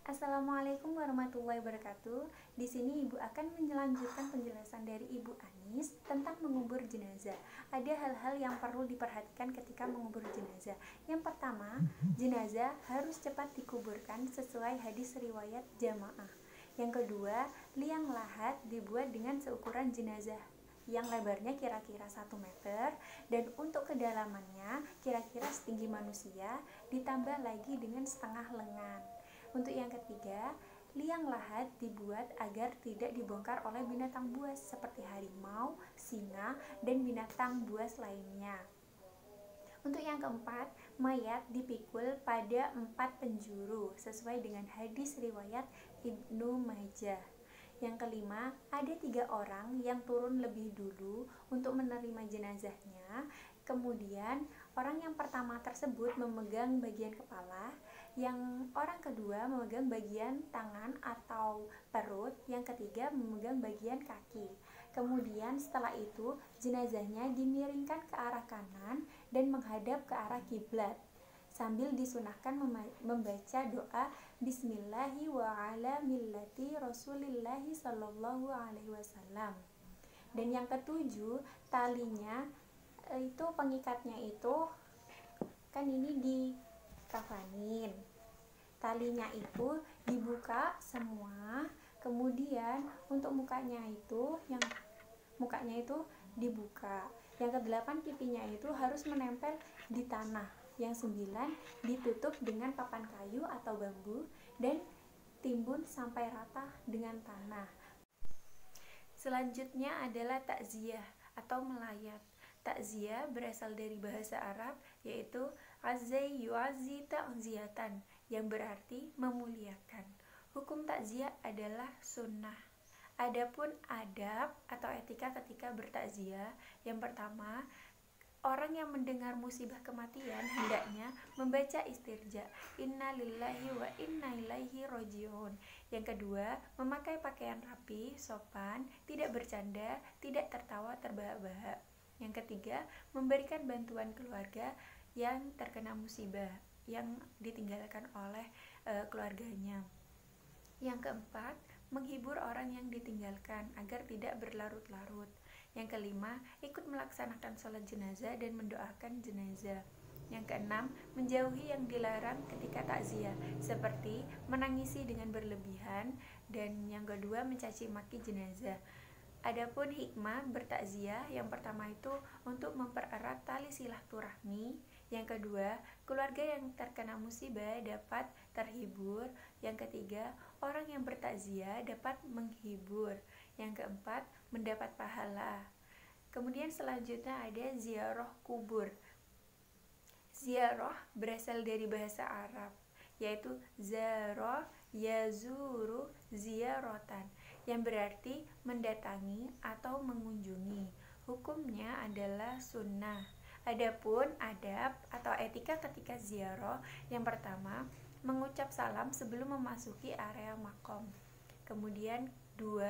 Assalamualaikum warahmatullahi wabarakatuh. Di sini Ibu akan melanjutkan penjelasan dari Ibu Anis tentang mengubur jenazah. Ada hal-hal yang perlu diperhatikan ketika mengubur jenazah. Yang pertama, jenazah harus cepat dikuburkan sesuai hadis riwayat jamaah. Yang kedua, liang lahat dibuat dengan seukuran jenazah yang lebarnya kira-kira 1 meter dan untuk kedalamannya kira-kira setinggi manusia, ditambah lagi dengan setengah lengan. Untuk yang ketiga, liang lahat dibuat agar tidak dibongkar oleh binatang buas seperti harimau, singa, dan binatang buas lainnya. Untuk yang keempat, mayat dipikul pada 4 penjuru sesuai dengan hadis riwayat Ibnu Majah. Yang kelima, ada 3 orang yang turun lebih dulu untuk menerima jenazahnya. Kemudian, orang yang pertama tersebut memegang bagian kepala, yang orang kedua memegang bagian tangan atau perut, yang ketiga memegang bagian kaki. Kemudian setelah itu, jenazahnya dimiringkan ke arah kanan dan menghadap ke arah kiblat, sambil disunahkan membaca doa Bismillahi wa ala millati Rasulillahi sallallahu alaihi wasallam. Dan yang ketujuh, talinya itu pengikatnya itu kan ini dikafanin. Talinya itu dibuka semua, kemudian untuk mukanya itu dibuka. Yang kedelapan, pipinya itu harus menempel di tanah. Yang 9, ditutup dengan papan kayu atau bambu dan timbun sampai rata dengan tanah. Selanjutnya adalah takziah atau melayat. Takziah berasal dari bahasa Arab yaitu azai yu'azzi ta'ziyatan, yang berarti memuliakan. Hukum takziah adalah sunnah. Adapun adab atau etika ketika bertakziah, yang pertama, orang yang mendengar musibah kematian hendaknya membaca istirja, inna lillahi wa inna ilaihi rojiun. Yang kedua, memakai pakaian rapi, sopan, tidak bercanda, tidak tertawa terbahak-bahak. Yang ketiga, memberikan bantuan keluarga yang terkena musibah yang ditinggalkan oleh keluarganya. Yang keempat, menghibur orang yang ditinggalkan agar tidak berlarut-larut. Yang kelima, ikut melaksanakan sholat jenazah dan mendoakan jenazah. Yang keenam, menjauhi yang dilarang ketika takziah, seperti menangisi dengan berlebihan, dan yang kedua, mencaci maki jenazah. Adapun hikmah bertakziah, yang pertama itu untuk mempererat tali silaturahmi. Yang kedua, keluarga yang terkena musibah dapat terhibur. Yang ketiga, orang yang bertakziah dapat menghibur. Yang keempat, mendapat pahala. Kemudian selanjutnya ada ziarah kubur. Ziarah berasal dari bahasa Arab, yaitu zaro yazuru ziaratan, yang berarti mendatangi atau mengunjungi. Hukumnya adalah sunnah. Adapun adab atau etika ketika ziarah, yang pertama, mengucap salam sebelum memasuki area makom. Kemudian 2,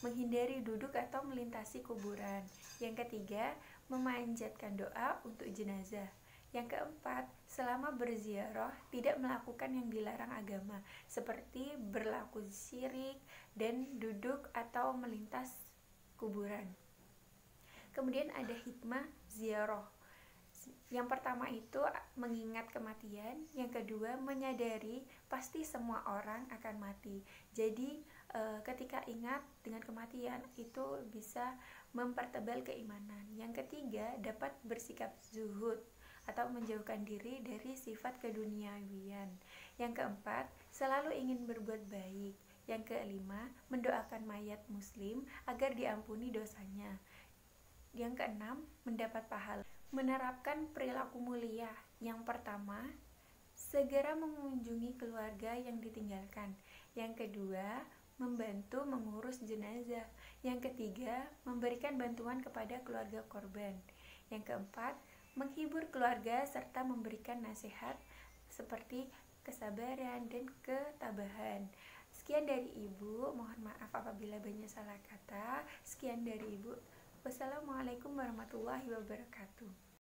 menghindari duduk atau melintasi kuburan. Yang ketiga, memanjatkan doa untuk jenazah. Yang keempat, selama berziarah tidak melakukan yang dilarang agama, seperti berlaku syirik dan duduk atau melintas kuburan. Kemudian ada hikmah ziarah. Yang pertama itu mengingat kematian, yang kedua menyadari pasti semua orang akan mati. Jadi ketika ingat dengan kematian itu bisa mempertebal keimanan. Yang ketiga, dapat bersikap zuhud atau menjauhkan diri dari sifat keduniawian. Yang keempat, selalu ingin berbuat baik. Yang kelima, mendoakan mayat muslim agar diampuni dosanya. Yang keenam, mendapat pahala. Menerapkan perilaku mulia. Yang pertama, segera mengunjungi keluarga yang ditinggalkan. Yang kedua, membantu mengurus jenazah. Yang ketiga, memberikan bantuan kepada keluarga korban. Yang keempat, menghibur keluarga serta memberikan nasihat seperti kesabaran dan ketabahan. Sekian dari Ibu, mohon maaf apabila banyak salah kata. Sekian dari Ibu. Wassalamualaikum warahmatullahi wabarakatuh.